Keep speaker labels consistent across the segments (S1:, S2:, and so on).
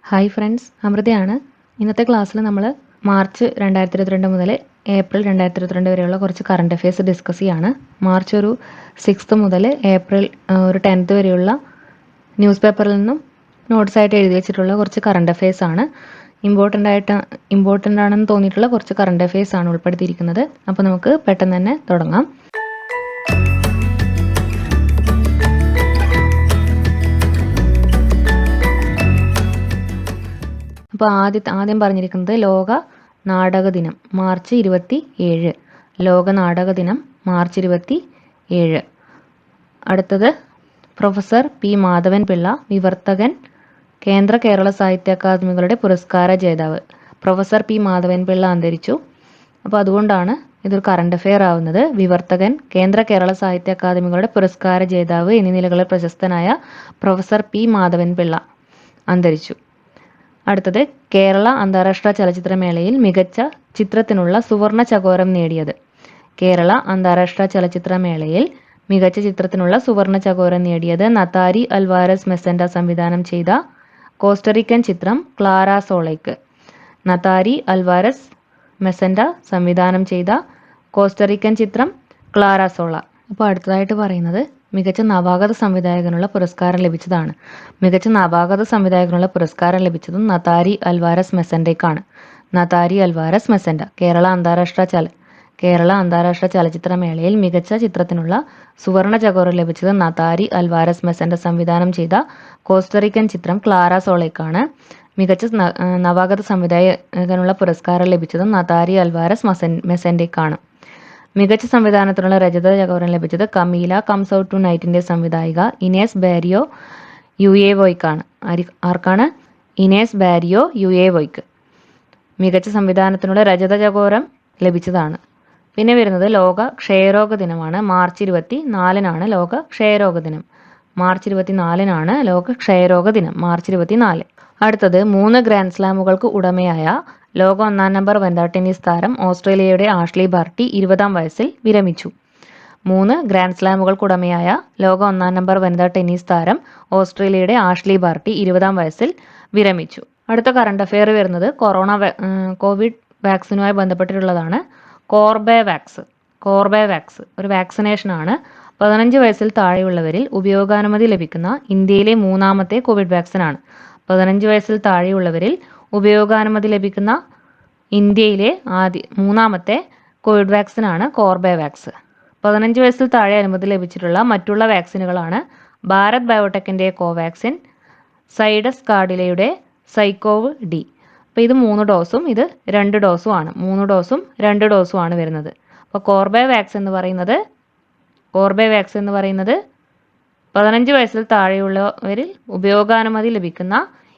S1: Hi friends, അമൃതയാണ്. ഇന്നത്തെ ക്ലാസ്സിൽ നമ്മൾ മാർച്ച് 2022 മുതൽ ഏപ്രിൽ 2022 വരെയുള്ള കുറച്ച് കറണ്ട് അഫയേഴ്സ് ഡിസ്കസ് ചെയ്യാണ്. മാർച്ച് ഒരു 6 മുതൽ ഏപ്രിൽ ഒരു 10th വരെയുള്ള ന്യൂസ് പേപ്പറിൽ നിന്നും നോട്ട്സ് ആയിട്ട് എഴുതി വെച്ചിട്ടുള്ള കുറച്ച് കറണ്ട് അഫയേഴ്സ് ആണ്. ഇമ്പോർട്ടൻ്റ് ആണെന്ന് തോന്നിയിട്ടുള്ള കുറച്ച് കറണ്ട് അഫയേഴ്സ് ആണ് ഉൾപ്പെടുത്തിയിരിക്കുന്നത്. അപ്പോൾ നമുക്ക് പെട്ടെന്ന് തന്നെ തുടങ്ങാം. അപ്പോൾ ആദ്യം പറഞ്ഞിരിക്കുന്നത് ലോക നാടക ദിനം മാർച്ച് 27. ലോക നാടക ദിനം മാർച്ച് 27. അടുത്തത് പ്രൊഫസർ പി മാധവൻ പിള്ള, വിവർത്തകൻ, കേന്ദ്ര കേരള സാഹിത്യ അക്കാദമികളുടെ പുരസ്കാര ജേതാവ്. പ്രൊഫസർ പി മാധവൻ പിള്ള അന്തരിച്ചു. അപ്പോൾ അതുകൊണ്ടാണ് ഇതൊരു കറണ്ട് അഫെയർ ആവുന്നത്. വിവർത്തകൻ, കേന്ദ്ര കേരള സാഹിത്യ അക്കാദമികളുടെ പുരസ്കാര ജേതാവ് എന്നീ നിലകളിൽ പ്രശസ്തനായ പ്രൊഫസർ പി മാധവൻ പിള്ള അന്തരിച്ചു. അടുത്തത് കേരള അന്താരാഷ്ട്ര ചലച്ചിത്രമേളയിൽ മികച്ച ചിത്രത്തിനുള്ള സുവർണ ചകോരം നേടിയത്. കേരള അന്താരാഷ്ട്ര ചലച്ചിത്രമേളയിൽ മികച്ച ചിത്രത്തിനുള്ള സുവർണ ചകോരം നേടിയത് നതാരി അൽവാരസ് മെസൻഡ സംവിധാനം ചെയ്ത കോസ്റ്ററിക്കൻ ചിത്രം ക്ലാര സോളയ്ക്ക്. നതാരി അൽവാരസ് മെസൻഡ സംവിധാനം ചെയ്ത കോസ്റ്ററിക്കൻ ചിത്രം ക്ലാര സോള. അപ്പോൾ അടുത്തതായിട്ട് പറയുന്നത് മികച്ച നവാഗത സംവിധായകനുള്ള പുരസ്കാരം ലഭിച്ചതാണ്. മികച്ച നവാഗത സംവിധായകനുള്ള പുരസ്കാരം ലഭിച്ചതും നതാരി അൽവാരസ് മെസൻഡയ്ക്കാണ്. നതാരി അൽവാരസ് മെസൻഡ. കേരള അന്താരാഷ്ട്ര ചലച്ചിത്രമേളയിൽ മികച്ച ചിത്രത്തിനുള്ള സുവർണ ചകോരം ലഭിച്ചത് നതാരി അൽവാരസ് മെസൻഡ സംവിധാനം ചെയ്ത കോസ്റ്ററിക്കൻ ചിത്രം ക്ലാര സോളയ്ക്കാണ്. മികച്ച നവാഗത സംവിധായകനുള്ള പുരസ്കാരം ലഭിച്ചതും നതാരി അൽവാരസ് മെസൻഡയ്ക്കാണ്. മികച്ച സംവിധാനത്തിനുള്ള രജത ചകോരം ലഭിച്ചത് കമീല കംസ് ഔട്ട് ടു നൈറ്റിന്റെ സംവിധായിക ഇനേസ് ബാരിയോ യുഎവോയ്ക്കാണ്. ആർക്കാണ്? ഇനേസ് ബാരിയോ യുഎവോയ്ക്ക് മികച്ച സംവിധാനത്തിനുള്ള രജത ചകോരം ലഭിച്ചതാണ്. പിന്നെ വരുന്നത് ലോക ക്ഷയരോഗ ദിനമാണ്. മാർച്ച് 24 ലോക ക്ഷയരോഗ ദിനം. മാർച്ച് 24 ലോക ക്ഷയരോഗ ദിനം. മാർച്ച് 24. അടുത്തത് 3 ഗ്രാൻഡ് സ്ലാമുകൾക്ക് ഉടമയായ ലോക 1-ാം നമ്പർ വനിതാ ടെന്നീസ് താരം ഓസ്ട്രേലിയയുടെ ആഷ്ലി ബാർട്ടി 20-ാം വയസ്സിൽ വിരമിച്ചു. 3 ഗ്രാൻഡ് സ്ലാമുകൾക്കുടമയായ ലോക 1-ാം നമ്പർ വനിതാ ടെന്നീസ് താരം ഓസ്ട്രേലിയയുടെ ആഷ്ലി ബാർട്ടി 20-ാം വയസ്സിൽ വിരമിച്ചു. അടുത്ത കറണ്ട് അഫെയർ വരുന്നത് കോവിഡ് വാക്സിനുമായി ബന്ധപ്പെട്ടിട്ടുള്ളതാണ്. കോർബെവാക്സ് ഒരു വാക്സിനേഷനാണ്. 15 വയസ്സിൽ താഴെയുള്ളവരിൽ ഉപയോഗാനുമതി ലഭിക്കുന്ന ഇന്ത്യയിലെ 3-ാമത്തെ കോവിഡ് വാക്സിനാണ്. 15 വയസ്സിൽ താഴെയുള്ളവരിൽ ഉപയോഗാനുമതി ലഭിക്കുന്ന ഇന്ത്യയിലെ 3-ാമത്തെ കോവിഡ് വാക്സിനാണ് കോർബെവാക്സ്. 15 വയസ്സിൽ താഴെ അനുമതി ലഭിച്ചിട്ടുള്ള മറ്റുള്ള വാക്സിനുകളാണ് ഭാരത് ബയോടെക്കിന്റെ കോവാക്സിൻ, സൈഡസ് കാഡിലയുടെ സൈക്കോവ് ഡി. അപ്പോൾ ഇത് 3 ഡോസും ഇത് 2 ഡോസും ആണ്. 3 ഡോസും 2 ഡോസും ആണ് വരുന്നത്. അപ്പോൾ കോർബെവാക്സ് എന്ന് പറയുന്നത് 15 വയസ്സിൽ താഴെയുള്ളവരിൽ ഉപയോഗാനുമതി ലഭിക്കുന്ന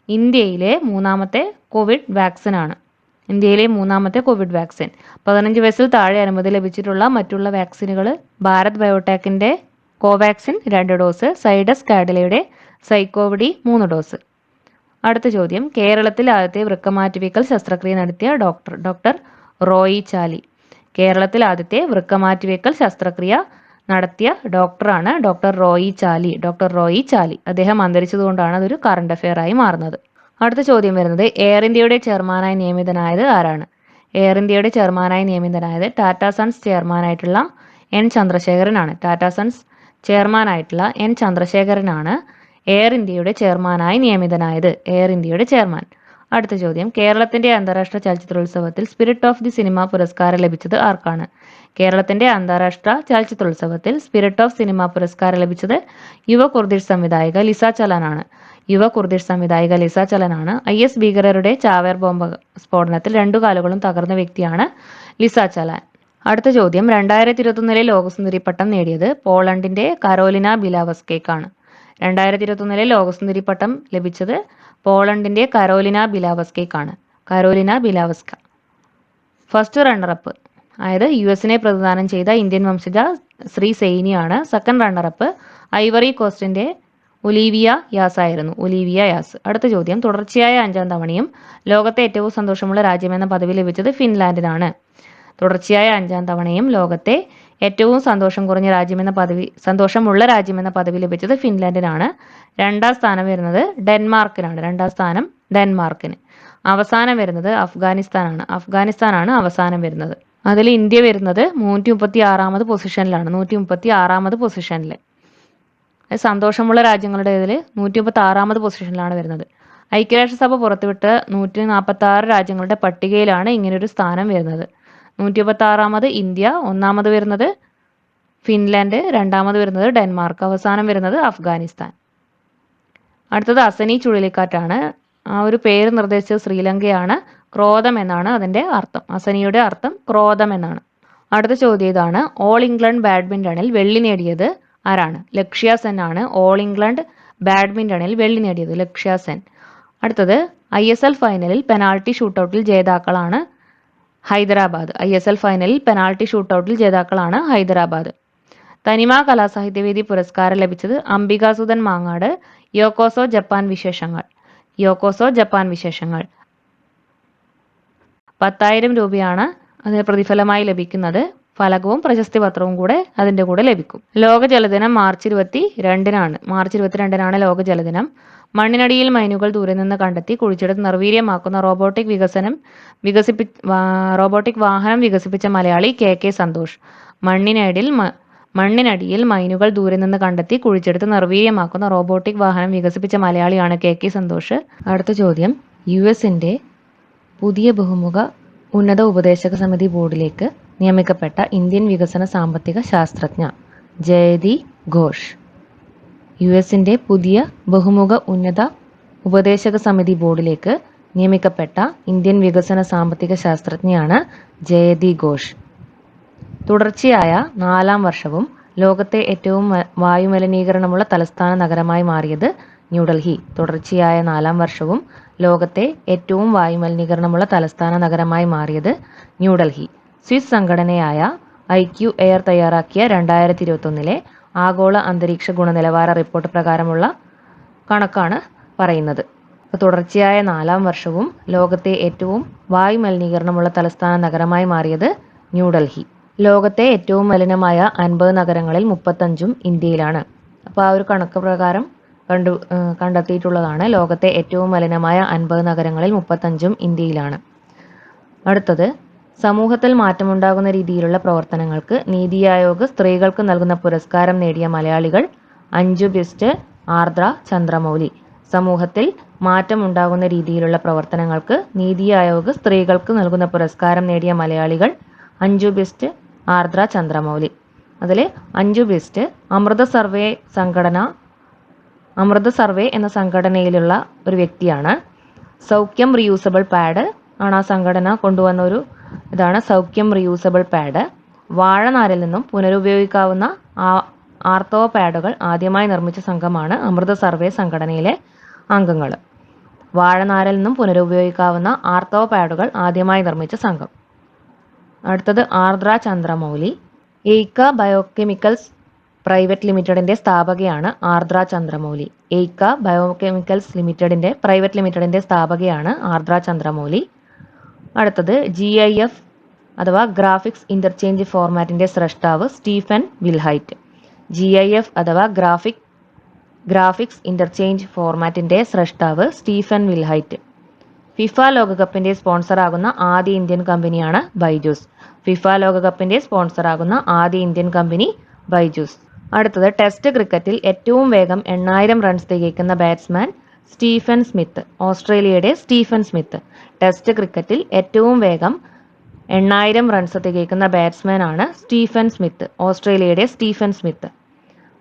S1: ഇന്ത്യയിലെ 3-ാമത്തെ കോവിഡ് വാക്സിനാണ്. 15 വയസ്സിൽ താഴെ അനുമതി ലഭിച്ചിട്ടുള്ള മറ്റുള്ള വാക്സിനുകൾ ഭാരത് ബയോടെക്കിന്റെ കോവാക്സിൻ 2 ഡോസ്, സൈഡസ് കാഡിലയുടെ സൈക്കോവ് ഡി 3 ഡോസ്. അടുത്ത ചോദ്യം, കേരളത്തിൽ ആദ്യത്തെ വൃക്കമാറ്റിവെക്കൽ ശസ്ത്രക്രിയ നടത്തിയ ഡോക്ടർ റോയി ചാലി. കേരളത്തിൽ ആദ്യത്തെ വൃക്കമാറ്റിവെക്കൽ ശസ്ത്രക്രിയ നടത്തിയ ഡോക്ടറാണ് ഡോക്ടർ റോയി ചാലി. അദ്ദേഹം അന്തരിച്ചതുകൊണ്ടാണ് അതൊരു കറണ്ട് അഫെയർ ആയി മാറുന്നത്. അടുത്ത ചോദ്യം വരുന്നത് എയർ ഇന്ത്യയുടെ ചെയർമാനായി നിയമിതനായത് ആരാണ്? എയർ ഇന്ത്യയുടെ ചെയർമാനായി നിയമിതനായത് ടാറ്റാ സൺസ് ചെയർമാനായിട്ടുള്ള എൻ ചന്ദ്രശേഖരനാണ്. എയർ ഇന്ത്യയുടെ ചെയർമാനായി നിയമിതനായത്. അടുത്ത ചോദ്യം, കേരളത്തിന്റെ അന്താരാഷ്ട്ര ചലച്ചിത്രോത്സവത്തിൽ സ്പിരിറ്റ് ഓഫ് ദി സിനിമ പുരസ്കാരം ലഭിച്ചത് ആർക്കാണ്? കേരളത്തിന്റെ അന്താരാഷ്ട്ര ചലച്ചിത്രോത്സവത്തിൽ സ്പിരിറ്റ് ഓഫ് സിനിമ പുരസ്കാരം ലഭിച്ചത് യുവ കുർദിഷ് സംവിധായിക ലിസ ചലനാണ്. IS ഭീകരരുടെ ചാവേർ ബോംബ് സ്ഫോടനത്തിൽ 2 കാലുകളും തകർന്ന വ്യക്തിയാണ് ലിസ ചലാൻ. അടുത്ത ചോദ്യം, 2021 ലോകസുന്ദരി പട്ടം നേടിയത് പോളണ്ടിന്റെ കരോലിന ബിലാവസ്കയ്ക്കാണ്. 2021 ലോകസുന്ദരി പട്ടം ലഭിച്ചത് പോളണ്ടിന്റെ കരോലിന ബിലാവസ്ക. ഫസ്റ്റ് റണ്ണറപ്പ് അതായത് US പ്രതിദാനം ചെയ്ത ഇന്ത്യൻ വംശജ ശ്രീ സൈനിയാണ്. സെക്കൻഡ് റണ്ണറപ്പ് ഐവറി കോസ്റ്റിന്റെ ഒലീവിയ യാസ്. അടുത്ത ചോദ്യം, തുടർച്ചയായ 5-ാം തവണയും ലോകത്തെ ഏറ്റവും സന്തോഷമുള്ള രാജ്യമെന്ന പദവി ലഭിച്ചത് ഫിൻലാൻഡിനാണ്. തുടർച്ചയായ 5-ാം തവണയും ലോകത്തെ ഏറ്റവും സന്തോഷമുള്ള രാജ്യമെന്ന പദവി ലഭിച്ചത് ഫിൻലാൻഡിനാണ്. 2-ാം സ്ഥാനം വരുന്നത് ഡെൻമാർക്കിനാണ്. ഡെൻമാർക്കിന്. അവസാനം വരുന്നത് അഫ്ഗാനിസ്ഥാനാണ് അവസാനം വരുന്നത്. അതിൽ ഇന്ത്യ വരുന്നത് 136ാമത് പൊസിഷനിലാണ്. 136ാമത് പൊസിഷനിൽ. സന്തോഷമുള്ള രാജ്യങ്ങളുടെ ഇതിൽ 136ാമത് പൊസിഷനിലാണ് വരുന്നത്. ഐക്യരാഷ്ട്രസഭ പുറത്തുവിട്ട 146 രാജ്യങ്ങളുടെ പട്ടികയിലാണ് ഇങ്ങനൊരു സ്ഥാനം വരുന്നത്. 136ാമത് ഇന്ത്യ, ഒന്നാമത് വരുന്നത് ഫിൻലാൻഡ്, രണ്ടാമത് വരുന്നത് ഡെൻമാർക്ക്, അവസാനം വരുന്നത് അഫ്ഗാനിസ്ഥാൻ. അടുത്തത് അസനി ചുഴലിക്കാറ്റാണ്. ആ ഒരു പേര് നിർദ്ദേശിച്ചത് ശ്രീലങ്കയാണ്. ക്രോധം എന്നാണ് അതിൻ്റെ അർത്ഥം. അസനിയുടെ അർത്ഥം ക്രോധം എന്നാണ്. അടുത്ത ചോദ്യം ഇതാണ്. ഓൾ ഇംഗ്ലണ്ട് ബാഡ്മിൻ്റണിൽ വെള്ളി നേടിയത് ആരാണ്? ലക്ഷ്യ സെൻ ആണ് ഓൾ ഇംഗ്ലണ്ട് ബാഡ്മിൻ്റണിൽ വെള്ളി നേടിയത്. ലക്ഷ്യ സെൻ. അടുത്തത് ISL ഫൈനലിൽ പെനാൾട്ടി ഷൂട്ടൗട്ടിൽ ജേതാക്കളാണ് ഹൈദരാബാദ്. ISL ഫൈനലിൽ പെനാൾട്ടി ഷൂട്ടൗട്ടിൽ ജേതാക്കളാണ് ഹൈദരാബാദ്. തനിമ കലാസാഹിത്യവേദി പുരസ്കാരം ലഭിച്ചത് അംബികാസുധൻ മാങ്ങാട്. യോക്കോസോ ജപ്പാൻ വിശേഷങ്ങൾ. 10,000 രൂപയാണ് അതിന് പ്രതിഫലമായി ലഭിക്കുന്നത്. ഫലകവും പ്രശസ്തി പത്രവും കൂടെ അതിൻ്റെ കൂടെ ലഭിക്കും. ലോക ജലദിനം മാർച്ച് 22-നാണ് ലോക ജലദിനം. മണ്ണിനടിയിൽ മൈനുകൾ ദൂരെ നിന്ന് കണ്ടെത്തി കുഴിച്ചെടുത്ത് നിർവീര്യമാക്കുന്ന റോബോട്ടിക് വാഹനം വികസിപ്പിച്ച മലയാളി KK സന്തോഷ്. മണ്ണിനടിയിൽ മൈനുകൾ ദൂരെ നിന്ന് കണ്ടെത്തി കുഴിച്ചെടുത്ത് നിർവീര്യമാക്കുന്ന റോബോട്ടിക് വാഹനം വികസിപ്പിച്ച മലയാളിയാണ് KK സന്തോഷ്. അടുത്ത ചോദ്യം. US-ന്റെ പുതിയ ബഹുമുഖ ഉന്നത ഉപദേശക സമിതി ബോർഡിലേക്ക് നിയമിക്കപ്പെട്ട ഇന്ത്യൻ വികസന സാമ്പത്തിക ശാസ്ത്രജ്ഞ ജയതി ഘോഷ്. US-ന്റെ പുതിയ ബഹുമുഖ ഉന്നത ഉപദേശക സമിതി ബോർഡിലേക്ക് നിയമിക്കപ്പെട്ട ഇന്ത്യൻ വികസന സാമ്പത്തിക ശാസ്ത്രജ്ഞയാണ് ജയതി ഘോഷ്. തുടർച്ചയായ 4ാം വർഷവും ലോകത്തെ ഏറ്റവും വായുമലിനീകരണമുള്ള തലസ്ഥാന നഗരമായി മാറിയത് ന്യൂഡൽഹി. തുടർച്ചയായ 4ാം വർഷവും ലോകത്തെ ഏറ്റവും വായുമലിനീകരണമുള്ള തലസ്ഥാന നഗരമായി മാറിയത് ന്യൂഡൽഹി. സ്വിസ് സംഘടനയായ IQ എയർ തയ്യാറാക്കിയ 2021 ആഗോള അന്തരീക്ഷ ഗുണനിലവാര റിപ്പോർട്ട് പ്രകാരമുള്ള കണക്കാണ് പറയുന്നത്. തുടർച്ചയായ 4ാം വർഷവും ലോകത്തെ ഏറ്റവും വായുമലിനീകരണമുള്ള തലസ്ഥാന നഗരമായി മാറിയത് ന്യൂഡൽഹി. ലോകത്തെ ഏറ്റവും മലിനമായ 50 നഗരങ്ങളിൽ 35ഉം ഇന്ത്യയിലാണ്. അപ്പോൾ ആ ഒരു കണക്ക് പ്രകാരം കണ്ടെത്തിയിട്ടുള്ളതാണ്. ലോകത്തെ ഏറ്റവും മലിനമായ 50 നഗരങ്ങളിൽ 35ഉം ഇന്ത്യയിലാണ്. അടുത്തത്. സമൂഹത്തിൽ മാറ്റമുണ്ടാകുന്ന രീതിയിലുള്ള പ്രവർത്തനങ്ങൾക്ക് നീതി ആയോഗ് സ്ത്രീകൾക്ക് നൽകുന്ന പുരസ്കാരം നേടിയ മലയാളികൾ. അഞ്ജു ബിസ്റ്റ്, ആർദ്ര ചന്ദ്രമൗലി. സമൂഹത്തിൽ മാറ്റമുണ്ടാകുന്ന രീതിയിലുള്ള പ്രവർത്തനങ്ങൾക്ക് നീതി ആയോഗ് സ്ത്രീകൾക്ക് നൽകുന്ന പുരസ്കാരം നേടിയ മലയാളികൾ. അഞ്ജു ബിസ്റ്റ്, ആർദ്ര ചന്ദ്രമൗലി. അതിൽ അഞ്ജു ബിസ്റ്റ് അമൃത സർവേ എന്ന സംഘടനയിലുള്ള ഒരു വ്യക്തിയാണ്. സൗഖ്യം റിയൂസബിൾ പാഡ് ആണ് ആ സംഘടന കൊണ്ടുവന്ന ഒരു ഇതാണ് സൗഖ്യം റിയൂസബിൾ പാഡ്. വാഴനാരിൽ നിന്നും പുനരുപയോഗിക്കാവുന്ന ആർത്തവ പാഡുകൾ ആദ്യമായി നിർമ്മിച്ച സംഘമാണ് അമൃത സർവേ സംഘടനയിലെ അംഗങ്ങൾ. വാഴനാരിൽ നിന്നും പുനരുപയോഗിക്കാവുന്ന ആർത്തവ പാഡുകൾ ആദ്യമായി നിർമ്മിച്ച സംഘം. അടുത്തത് ആർദ്ര ചന്ദ്രമൗലി. എയ്ക്ക ബയോകെമിക്കൽസ് പ്രൈവറ്റ് ലിമിറ്റഡിന്റെ സ്ഥാപകയാണ് ആർദ്ര ചന്ദ്രമൗലി. എയ്ക്ക ബയോകെമിക്കൽസ് പ്രൈവറ്റ് ലിമിറ്റഡിന്റെ സ്ഥാപകയാണ് ആർദ്ര ചന്ദ്രമൗലി. അടുത്തത് GIF അഥവാ ഗ്രാഫിക്സ് ഇന്റർചേഞ്ച് ഫോർമാറ്റിന്റെ സ്രഷ്ടാവ് സ്റ്റീഫൻ വിൽഹൈറ്റ്. GIF അഥവാ ഗ്രാഫിക്സ് ഇന്റർചേഞ്ച് ഫോർമാറ്റിന്റെ സ്രഷ്ടാവ് സ്റ്റീഫൻ വിൽഹൈറ്റ്. ഫിഫ ലോകകപ്പിന്റെ സ്പോൺസറാകുന്ന ആദ്യ ഇന്ത്യൻ കമ്പനിയാണ് ബൈജൂസ്. ഫിഫ ലോകകപ്പിന്റെ സ്പോൺസറാകുന്ന ആദ്യ ഇന്ത്യൻ കമ്പനി ബൈജൂസ്. അടുത്തത്. ടെസ്റ്റ് ക്രിക്കറ്റിൽ ഏറ്റവും വേഗം 8000 റൺസ് തികയ്ക്കുന്ന ബാറ്റ്സ്മാൻ സ്റ്റീഫൻ സ്മിത്ത്. ഓസ്ട്രേലിയയുടെ സ്റ്റീഫൻ സ്മിത്ത്. ടെസ്റ്റ് ക്രിക്കറ്റിൽ ഏറ്റവും വേഗം 8000 റൺസ് തികയ്ക്കുന്ന ബാറ്റ്സ്മാൻ ആണ് സ്റ്റീഫൻ സ്മിത്ത്. ഓസ്ട്രേലിയയുടെ സ്റ്റീഫൻ സ്മിത്ത്.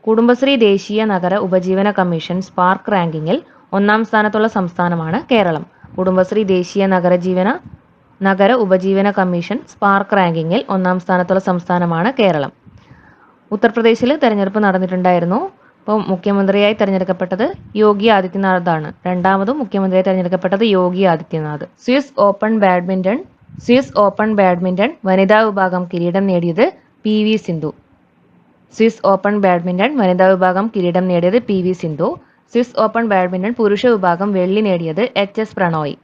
S1: കുടുംബശ്രീ ദേശീയ നഗര ഉപജീവന കമ്മീഷൻ സ്പാർക്ക് റാങ്കിങ്ങിൽ 1ാം സ്ഥാനത്തുള്ള സംസ്ഥാനമാണ് കേരളം. കുടുംബശ്രീ ദേശീയ നഗര ഉപജീവന കമ്മീഷൻ സ്പാർക്ക് റാങ്കിങ്ങിൽ 1ാം സ്ഥാനത്തുള്ള സംസ്ഥാനമാണ് കേരളം. ഉത്തർപ്രദേശിൽ തെരഞ്ഞെടുപ്പ് നടന്നിട്ടുണ്ടായിരുന്നു. അപ്പോൾ മുഖ്യമന്ത്രിയായി തെരഞ്ഞെടുക്കപ്പെട്ടത് യോഗി ആദിത്യനാഥാണ്. രണ്ടാമതും മുഖ്യമന്ത്രിയായി തെരഞ്ഞെടുക്കപ്പെട്ടത് Yogi Adityanath. Swiss open badminton വനിതാ വിഭാഗം കിരീടം നേടിയത് PV Sindhu. Swiss open badminton വനിതാ വിഭാഗം കിരീടം നേടിയത് PV Sindhu. Swiss open badminton പുരുഷ വിഭാഗം വെള്ളി നേടിയത് HS Prannoy.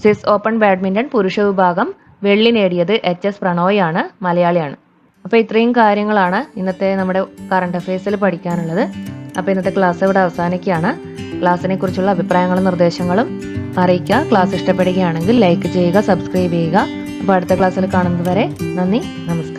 S1: Swiss open badminton പുരുഷ വിഭാഗം വെള്ളി നേടിയത് HS പ്രണോയ് ആണ്, മലയാളിയാണ്. അപ്പോൾ ഇത്രയും കാര്യങ്ങളാണ് ഇന്നത്തെ നമ്മുടെ കറണ്ട് അഫയേഴ്സിൽ പഠിക്കാനുള്ളത്. അപ്പോൾ ഇന്നത്തെ ക്ലാസ് ഇവിടെ അവസാനിക്കുകയാണ്. ക്ലാസ്സിനെ കുറിച്ചുള്ള അഭിപ്രായങ്ങളും നിർദ്ദേശങ്ങളും അറിയിക്കുക. ക്ലാസ് ഇഷ്ടപ്പെടുകയാണെങ്കിൽ ലൈക്ക് ചെയ്യുക, സബ്സ്ക്രൈബ് ചെയ്യുക. അപ്പോൾ അടുത്ത ക്ലാസ്സിൽ കാണുന്നത് വരെ നന്ദി, നമസ്കാരം.